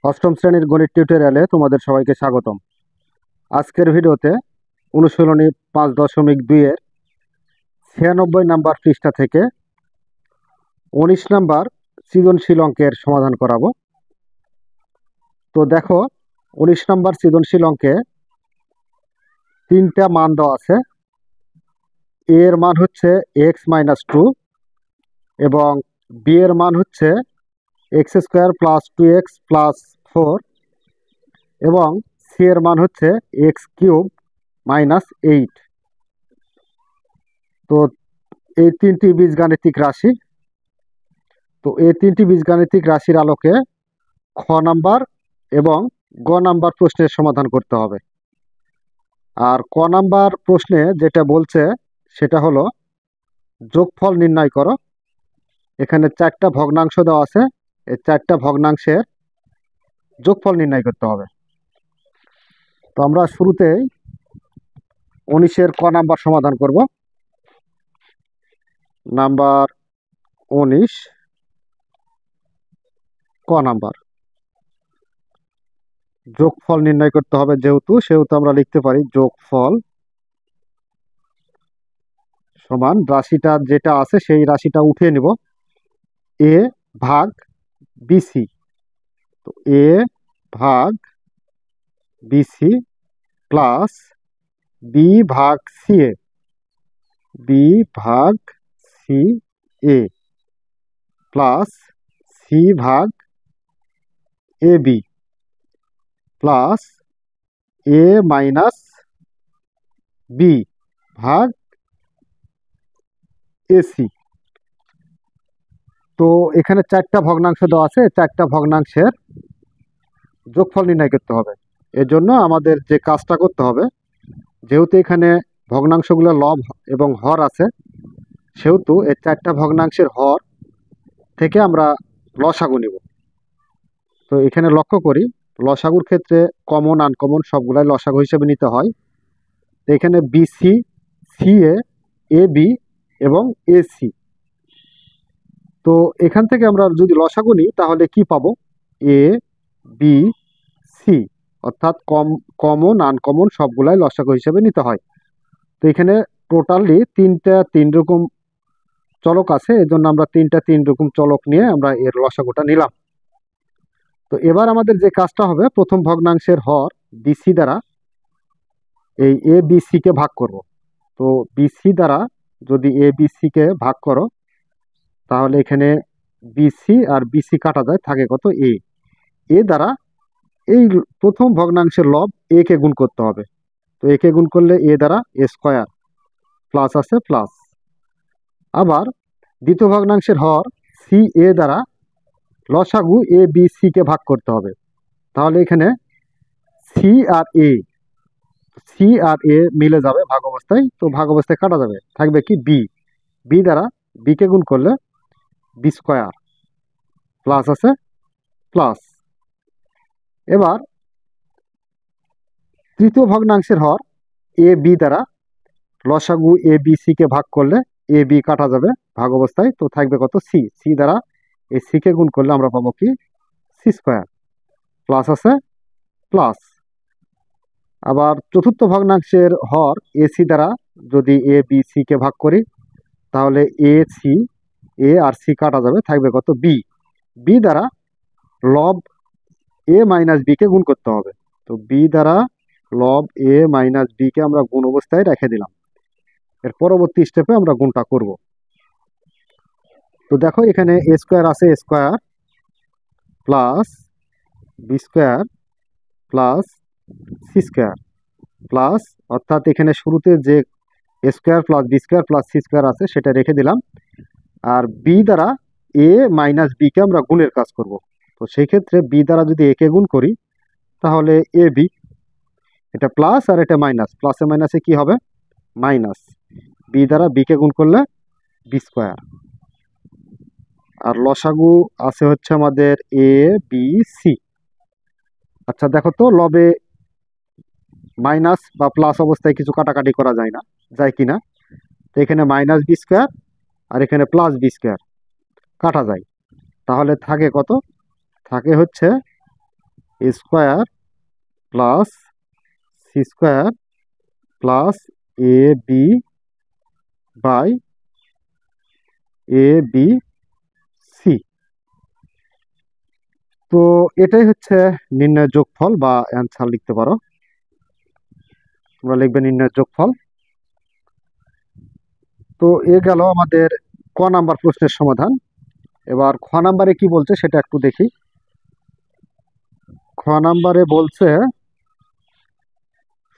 অষ্টম শ্রেণীর গণিত টিউটোরিয়ালে তোমাদের সবাইকে স্বাগতম। আজকের ভিডিওতে অনুশীলনী 5.2 এর 96 নাম্বার পৃষ্ঠা থেকে 19 নাম্বার সৃজনশীল অঙ্কের সমাধান করাবো। তো দেখো, 19 নাম্বার সৃজনশীল অঙ্কে তিনটা মান দেওয়া আছে। এ এর মান হচ্ছে x-2 এবং বি এর মান হচ্ছে x² + 2x + 4 এবং সি এর মান হচ্ছে x³ - 8। তো এই তিনটি বীজগাণিতিক রাশি। তো এই তিনটি বীজগাণিতিক রাশির আলোকে খ নাম্বার এবং গ নাম্বার প্রশ্নের সমাধান করতে হবে। আর ক নাম্বার প্রশ্নে যেটা বলছে সেটা হলো যোগফল নির্ণয় করো। এখানে 4টা ভগ্নাংশ দেওয়া আছে, এই 4টা ভগ্নাংশের যোগফল নির্ণয় করতে হবে। তো আমরা শুরুতেই 19-এর ক নাম্বার সমাধান করব। নাম্বার 19 ক নাম্বার, যোগফল নির্ণয় করতে হবে। সেহেতু আমরা লিখতে পারি যোগফল সমান রাশিটা যেটা আছে সেই রাশিটা উঠিয়ে নিব, এ ভাগ বিসি। তো এ ভাগ বিসি প্লাস বি ভাগ সি এ, বি ভাগ সি এ প্লাস সি ভাগ এ বি প্লাস এ মাইনাস বি ভাগ এসি। তো এখানে 4টা ভগ্নাংশ দেওয়া আছে, 4টা ভগ্নাংশের যোগফল নির্ণয় করতে হবে। এর জন্য আমাদের যে কাজটা করতে হবে, যেহেতু এখানে ভগ্নাংশগুলো লব এবং হর আছে, সেহেতু এই 4টা ভগ্নাংশের হর থেকে আমরা লসাগু নিব। তো এখানে লক্ষ্য করি, লসাগুর ক্ষেত্রে কমন আনকমন সবগুলাই লসাগু হিসেবে নিতে হয়। তো এখানে বিসি, সিএ, এ বি এবং এসি। তো এখান থেকে আমরা যদি লসাগু নিই তাহলে কি পাবো? এ বি সি, অর্থাৎ কমন আনকমন সবগুলাই লসাগু হিসেবে নিতে হয়। তো এখানে টোটালি 3টা 3 রকম চলক আছে, এজন্য আমরা 3টা 3 রকম চলক নিয়ে আমরা এর লসাগুটা নিলাম। তো এবার আমাদের যে কাজটা হবে, প্রথম ভগ্নাংশের হর বিসি দ্বারা এই এ বি সি কে ভাগ করব। তো বিসি দ্বারা যদি এ বি সি কে ভাগ করো তাহলে এখানে বিসি আর বিসি কাটা যায়, থাকে কত? এ। এ দ্বারা এই প্রথম ভগ্নাংশের লব এ কে গুণ করতে হবে। তো এ কে গুণ করলে এ দ্বারা এ স্কয়ার প্লাস আছে প্লাস। আবার দ্বিতীয় ভগ্নাংশের হর সি এ দ্বারা লসাগু এ বি সি কে ভাগ করতে হবে। তাহলে এখানে সি আর এ মিলে যাবে ভাগ অবস্থায়, তো ভাগ অবস্থায় কাটা যাবে, থাকবে কি? বি। বি দ্বারা বি কে গুণ করলে বি স্কয়ার প্লাস আছে প্লাস। এবার তৃতীয় ভগ্নাংশের হর এ বি দ্বারা লসাগু এ বি সি কে ভাগ করলে এ বি কাটা যাবে ভাগ অবস্থায়, তো থাকবে কত? সি। সি দ্বারা এই সি কে গুণ করলে আমরা পাবো কি? সি স্কয়ার প্লাস আছে প্লাস। আবার চতুর্থ ভগ্নাংশের হর এসি দ্বারা যদি এ বি সি কে ভাগ করি তাহলে এ আর সি কাটা যাবে, থাকবে কত? বি। বি দ্বারা লব এ মাইনাস বি কে গুণ করতে হবে। তো বি দ্বারা লব এ মাইনাস বি কে আমরা গুণ অবস্থায় রেখে দিলাম। এর পরবর্তী স্টেপে আমরা গুণটা করব। তো দেখো, এখানে এ স্কোয়ার আছে, A square plus B square plus C square plus, অর্থাৎ এখানে শুরুতে যে A square plus B square plus C square আছে সেটা রেখে দিলাম। আর বি দ্বারা এ মাইনাস বি কে আমরা গুণের কাজ করব। তো সেই ক্ষেত্রে বি দ্বারা যদি এ কে গুণ করি তাহলে এ বি, এটা প্লাস আর এটা মাইনাস, প্লাসে মাইনাসে কি হবে? মাইনাস। বি দ্বারা বি কে গুণ করলে বি স্কোয়ার। আর লসাগু আছে হচ্ছে আমাদের এ বি সি। আচ্ছা দেখো তো, লবে মাইনাস বা প্লাস অবস্থায় কিছু কাটাকাটি করা যায় না, যায় কি না? তো এখানে মাইনাস বি স্কোয়ার আর এখানে প্লাস বি স্কোয়ার কাটা যায়, তাহলে থাকে কত? থাকে হচ্ছে A square plus C square plus A B by A B C. তো এটাই হচ্ছে নির্ণয়ের যোগফল বা অ্যান্সার লিখতে পারো। তোমরা লিখবে নির্ণয়ের যোগফল। তো এ গেল আমাদের ক নাম্বার প্রশ্নের সমাধান। এবার খ নাম্বারে কি বলছে সেটা একটু দেখি। খ নাম্বারে বলছে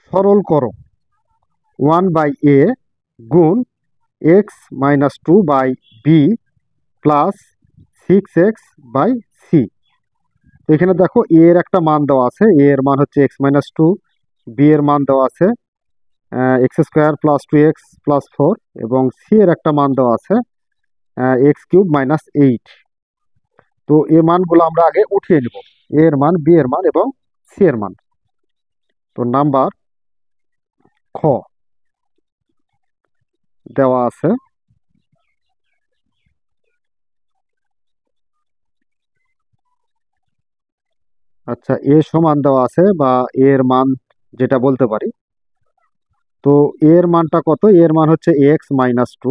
সরল করো 1/a গুণ x-2/b প্লাস 6x/c। তো এখানে দেখো a এর একটা মান দেওয়া আছে, a এর মান হচ্ছে x-2, b এর মান দেওয়া আছে x² প্লাস 2x প্লাস 4 এবং c এর একটা মান দেওয়া আছে x³ - 8। তো এই মানগুলো আমরা আগে উঠিয়ে নেব, a এর মান, b এর মান এবং c এর মান। তো নাম্বার খ দেওয়া আছে আচ্ছা এ সমান দেওয়া আছে বা এর মান যেটা বলতে পারি। তো এর মানটা কত? এর মান হচ্ছে x-2,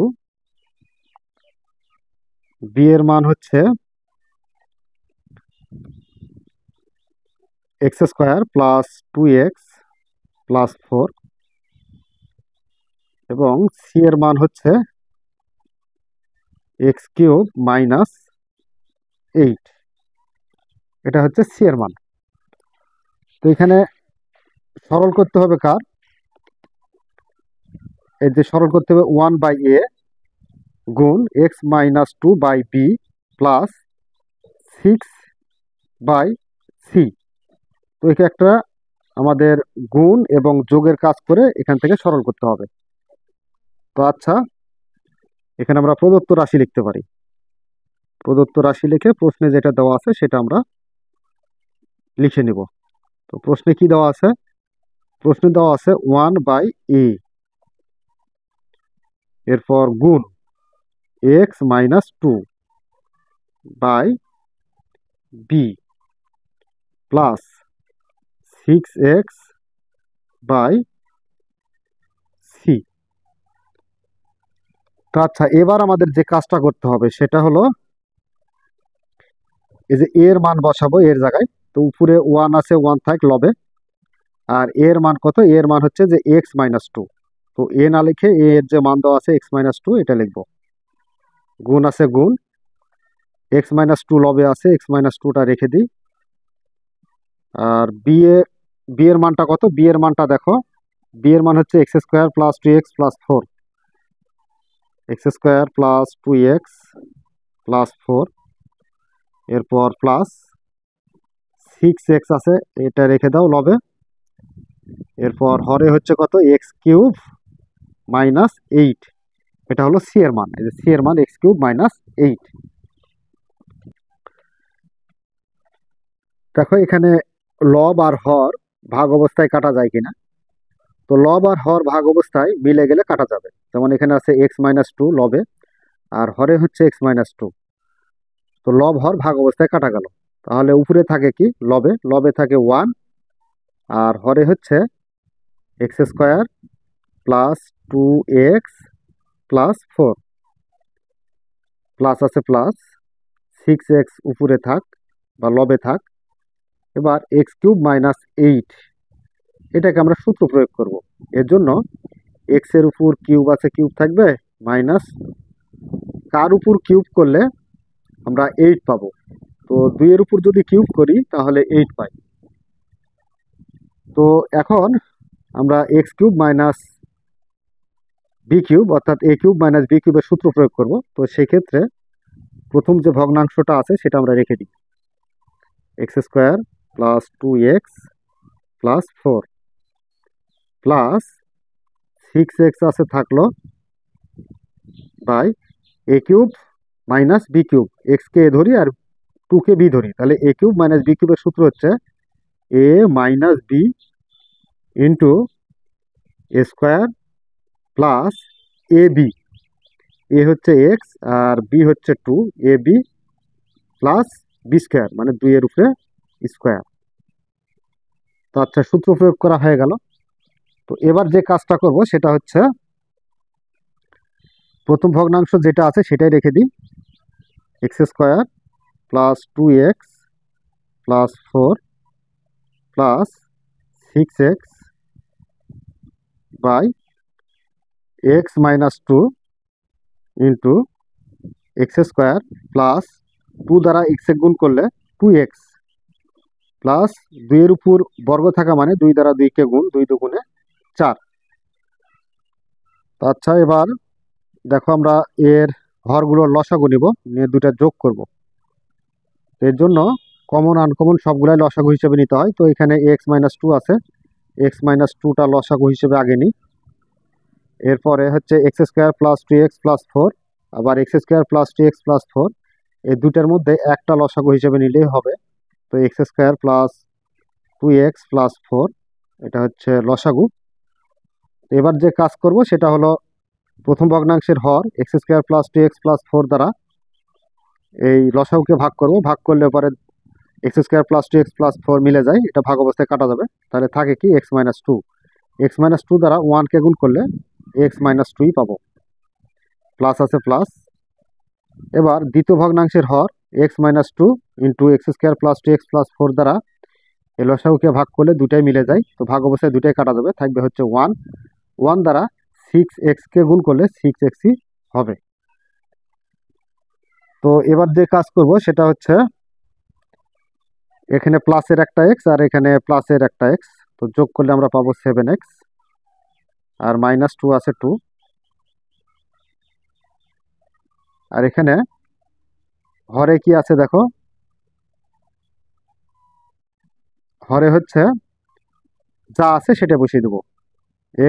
বি এর মান হচ্ছে x² প্লাস 2x প্লাস 4 এবং সি এর মান হচ্ছে x³ - 8। এটা হচ্ছে সি এর মান। তো এখানে সরল করতে হবে কার? এই যে সরল করতে হবে 1/a গুণ x-2/b প্লাস 6/c। তো একে একটা আমাদের গুণ এবং যোগের কাজ করে এখান থেকে সরল করতে হবে। তো আচ্ছা এখানে আমরা প্রদত্ত রাশি লিখতে পারি। প্রদত্ত রাশি লিখে প্রশ্নে যেটা দেওয়া আছে সেটা আমরা লিখে নিব। তো প্রশ্নে কি দেওয়া আছে? প্রশ্নে দেওয়া আছে 1/a, এরপর গুণ x-2/b প্লাস 6x/c। তো আচ্ছা এবার আমাদের যে কাজটা করতে হবে সেটা হলো এই যে এর মান বসাবো এর জায়গায়। তো উপরে 1 আছে, 1 থাক লবে। আর এর মান কত? এর মান হচ্ছে যে x-2। তো এ না লিখে এর যে মান দেওয়া আছে x-2 এটা লিখবো। গুণ আছে গুণ, x-2 লবে আছে, x-2টা রেখে দিই। আর বি এর মানটা কত? বি এর মানটা দেখো, বি এর মান হচ্ছে x² plus 2x plus 4, x² plus 2x plus 4, এরপর প্লাস 6x আছে, এটা রেখে দাও লবে। এরপর হরে হচ্ছে কত? x³ - 8, এটা হলো সি এর মান। এই যে সি এর মান x³ - 8। দেখো এখানে লব আর হর ভাগ অবস্থায় কাটা যায় কিনা। তো লব আর হর ভাগ অবস্থায় মিলে গেলে কাটা যাবে। যেমন এখানে আছে x-2 লবে আর হরে হচ্ছে x-2। তো লব হর ভাগ অবস্থায় কাটা গেল। তাহলে উপরে থাকে কি? লবে, লবে থাকে 1 আর হরে হচ্ছে x² plus 2x plus 4 plus আছে প্লাস 6x উপরে থাক বা লবে থাক। এবার x³ - 8 এটাকে আমরা সূত্র প্রয়োগ করব। এর জন্য x এর উপর কিউব আছে, কিউব থাকবে, মাইনাস কার উপর কিউব করলে আমরা 8 পাবো। তো 2 এর উপর যদি কিউব করি তাহলে 8 পাই। তো এখন আমরা x³ - অর্থাৎ a³ - b³ এর সূত্র প্রয়োগ করব। তো সেই ক্ষেত্রে প্রথম যে ভগ্নাংশটা আছে সেটা আমরা রেখে দিই, x² plus 2x plus 4 plus 6x আছে থাকলো বাই a³ - b³। x কে এ ধরি আর 2 কে বি ধরি, তাহলে a³ - b³ এর সূত্র হচ্ছে a - b into a² plus A B. A হচ্ছে এক্স আর বি হচ্ছে 2, A B plus B square মানে 2 এর উপরে স্কোয়ার। তো আচ্ছা, সূত্র প্রয়োগ করা হয়ে গেল। তো এবার যে কাজটা করব সেটা হচ্ছে প্রথম ভগ্নাংশ যেটা আছে সেটাই রেখে দিই, X square plus 2x plus 4 plus 6x by X minus 2 into X square plus 2 দ্বারা এক্স গুণ করলে 2x প্লাস 2 এর উপর বর্গ থাকা মানে 2 দ্বারা 2কে গুণ, 2 দুগুণে 4। তো আচ্ছা, এবার দেখো আমরা এর হরগুলোর লসাগু নিব, নিয়ে দুটা যোগ করব। এর জন্য কমন আনকমন সবগুলাই লসাগু হিসেবে নিতে হয়। তো এখানে এক্স মাইনাস 2 আছে, এক্স মাইনাস 2টা লসাগু হিসেবে আগে নিই। এরপরে হচ্ছে X square plus 2x plus 4, আবার x square plus 2x plus 4, এই দুটার মধ্যে একটা লসাগু হিসেবে নিলেই হবে। তো x square plus 2x plus 4 এটা হচ্ছে লসাগু। এবার যে কাজ করব সেটা হলো প্রথম ভগ্নাংশের হর X square plus 2x plus 4 দ্বারা এই লসাগুকে ভাগ করব। ভাগ করলে পরে x square plus 2x plus 4 মিলে যায়, এটা ভাগ অবস্থায় কাটা যাবে। তাহলে থাকে কি এক্স মাইনাস 2, এক্স মাইনাস 2 দ্বারা 1কে গুণ করলে এক্স মাইনাস 2ই পাবো, প্লাস আছে প্লাস। এবার দ্বিতীয় ভগ্নাংশের হর X minus 2 into X square plus 2x plus 4 দ্বারা এই লসাগুকে ভাগ করলে দুটাই মিলে যায়, তো ভাগ অবস্থায় দুটাই কাটা যাবে, থাকবে হচ্ছে 1। 1 দ্বারা 6xকে গুণ করলে 6xই হবে। তো এবার যে কাজ করব সেটা হচ্ছে এখানে প্লাসের একটা এক্স আর এখানে প্লাসের একটা এক্স, তো যোগ করলে আমরা পাবো 7x, আর মাইনাস 2 আছে 2, আর এখানে হরে কি আছে দেখো, হরে হচ্ছে যা আছে সেটা বসিয়ে দেবো,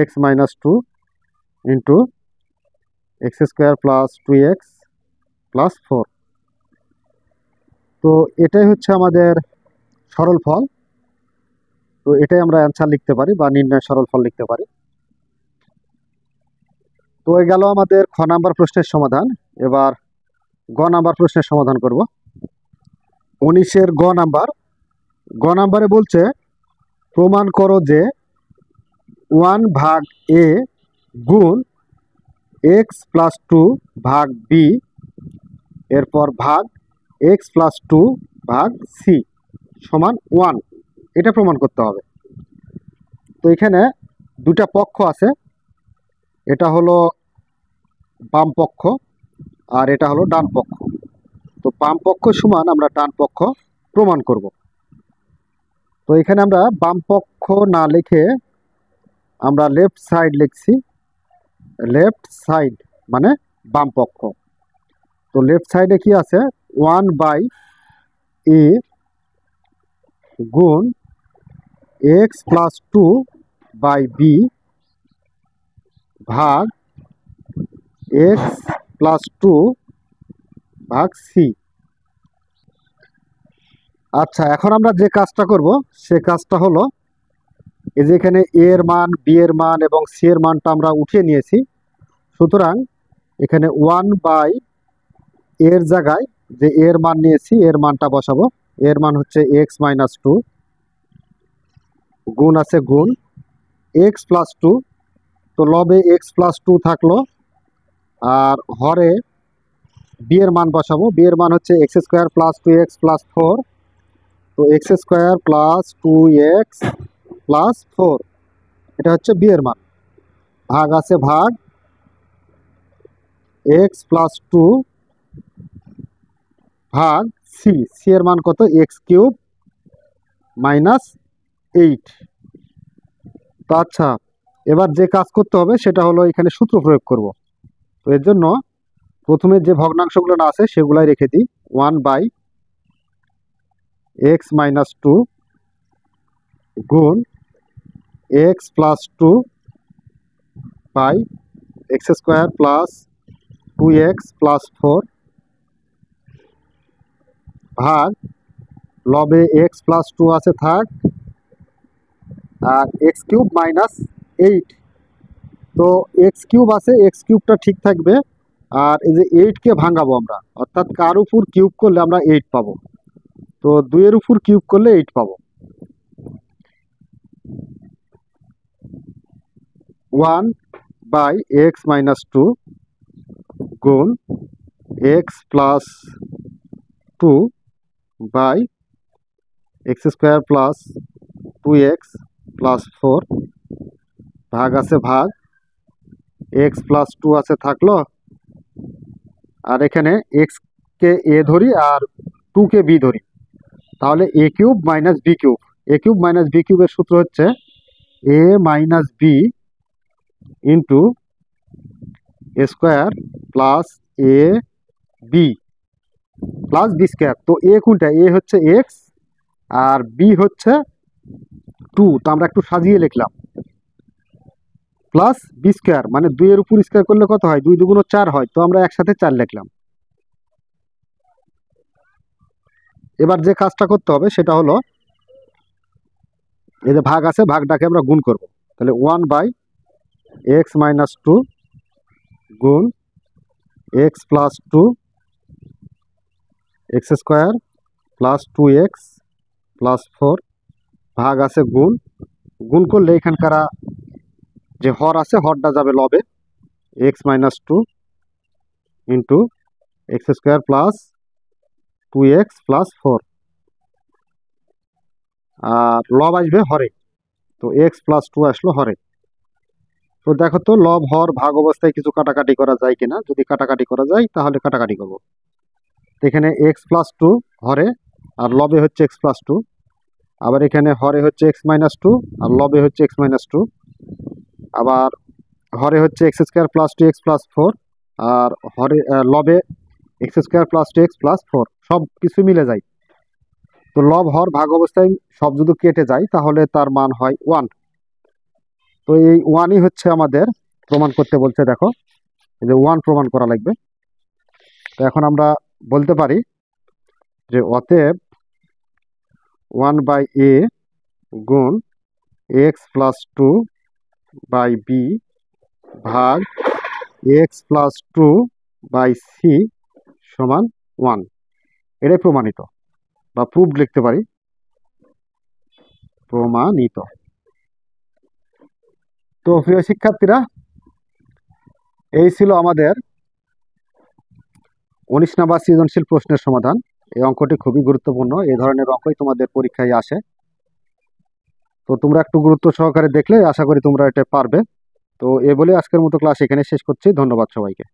x minus 2 into X square plus 2x plus 4। তো এটাই হচ্ছে আমাদের সরল ফল। তো এটাই আমরা অ্যান্সার লিখতে পারি বা নির্ণয় সরল ফল লিখতে পারি। তো হয়ে গেল আমাদের খ নাম্বার প্রশ্নের সমাধান। এবার গ নাম্বার প্রশ্নের সমাধান করব। 19-এর গ নাম্বারে বলছে প্রমাণ করো যে 1 ভাগ এ গুণ এক্স প্লাস 2 ভাগ বি এরপর ভাগ এক্স প্লাস 2 ভাগ সি সমান 1, এটা প্রমাণ করতে হবে। তো এখানে দুটা পক্ষ আছে, এটা হলো বাম পক্ষ আর এটা হলো ডান পক্ষ। তো বাম পক্ষ সমান আমরা ডান পক্ষ প্রমাণ করব। তো এখানে আমরা বাম পক্ষ না লিখে আমরা লেফট সাইড লিখছি, লেফট সাইড মানে বাম পক্ষ। তো লেফট সাইডে কি আছে, 1 বাই এ গুণ এক্স প্লাস 2 বাই বি ভাগ এক্স প্লাস 2 ভাগ সি। আচ্ছা, এখন আমরা যে কাজটা করব সে কাজটা হলো এই যে এখানে এ এর মান, বি এর মান এবং সি এর মানটা আমরা উঠিয়ে নিয়েছি। সুতরাং এখানে 1 বাই এর জায়গায় যে এর মান নিয়েছি এর মানটা বসাবো। এর মান হচ্ছে এক্স মাইনাস 2 গুণ আছে গুণ এক্স প্লাস 2, তো লবে এক্স প্লাস 2 থাকলো, আর হরে বি এর মান বসাবো। বি এর মান হচ্ছে X square plus 2x plus 4, তো x square plus 2x plus 4 এটা হচ্ছে বি এর মান, ভাগ আছে ভাগ এক্স প্লাস 2 ভাগ সি। সি এর মান কত, এক্স কিউব মাইনাস 8। তো আচ্ছা, এবার যে কাজ করতে হবে সেটা হলো এখানে সূত্র প্রয়োগ করব। তো এর জন্য প্রথমে যে ভগ্নাংশগুলো না আছে সেগুলাই রেখে দিই। 1 বাই এক্স মাইনাস 2 গুণ X plus 2 by X square plus 2x plus 4 ভাগ লবে এক্স প্লাস 2 আছে থাক, আর এক্স কিউব মাইনাস 8। তো এক্স কিউব আছে, এক্স কিউবটা ঠিক থাকবে, আর এই যে 8কে ভাঙাবো আমরা, অর্থাৎ কার উপর কিউব করলে আমরা 8 পাবো। তো 2 এর উপর কিউব করলে 8 পাবো। One by X minus two গুণ X plus two by X square plus two X plus four, ভাগ আছে ভাগ, এক্স প্লাস টু আছে থাকলো, আর এখানে এক্স কে এ ধরি আর টু কে বি ধরি, তাহলে এ কিউব মাইনাস বি কিউব। এ কিউব মাইনাস বি কিউবের সূত্র হচ্ছে এ minus B into A square plus A B plus B square. তো এ কোনটা? এ হচ্ছে এক্স আর বি হচ্ছে টু, তো আমরা একটু সাজিয়ে লিখলাম, প্লাস বি স্কোয়ার মানে দুইয়ের উপর স্কোয়ার করলে কত হয়? দুই দুগুণ চার হয়, তো আমরা একসাথে চার লিখলাম। এবার যে কাজটা করতে হবে সেটা হলো এই যে ভাগ আছে, ভাগটাকে আমরা গুণ করব। তাহলে one by X minus two গুণ X plus two X square plus two X plus four, ভাগ আছে গুণ, গুণ করলে এখানকার যে হর আছে হরটা যাবে লবে, X minus two into X square plus two X plus four, আর লব আসবে হরে, তো এক্স প্লাস টু আসলো হরে। তো দেখো তো লব হর ভাগ অবস্থায় কিছু কাটাকাটি করা যায় কিনা, যদি কাটাকাটি করা যায় তাহলে কাটাকাটি করব। এখানে এক্স প্লাস টু হরে আর লবে হচ্ছে এক্স প্লাস টু, আবার এখানে হরে হচ্ছে এক্স মাইনাস টু আর লবে হচ্ছে এক্স মাইনাস টু, আবার হরে হচ্ছে X square plus two X plus four আর হরে লবে X square plus two X plus four, সব কিছু মিলে যায়। তো লব হর ভাগ অবস্থায় সব যদি কেটে যায় তাহলে তার মান হয় ওয়ান। তো এই ওয়ানই হচ্ছে আমাদের প্রমাণ করতে বলছে। দেখো এই যে ওয়ান প্রমাণ করা লাগবে। তো এখন আমরা বলতে পারি যে অতএব ওয়ান বাই এ গুণ X plus two by B ভাগ X plus two by C সমান ওয়ান। এটাই প্রমাণিত বা প্রুফ লিখতে পারি, প্রমাণিত। তো প্রিয় শিক্ষার্থীরা, এই ছিল আমাদের 19 নম্বর সৃজনশীল প্রশ্নের সমাধান। এই অঙ্কটি খুবই গুরুত্বপূর্ণ, এই ধরনের অঙ্কই তোমাদের পরীক্ষায় আসে। তো তোমরা একটু গুরুত্ব সহকারে দেখলে আশা করি তোমরা এটা পারবে। তো এ বলে আজকের মতো ক্লাস এখানে শেষ করছি। ধন্যবাদ সবাইকে।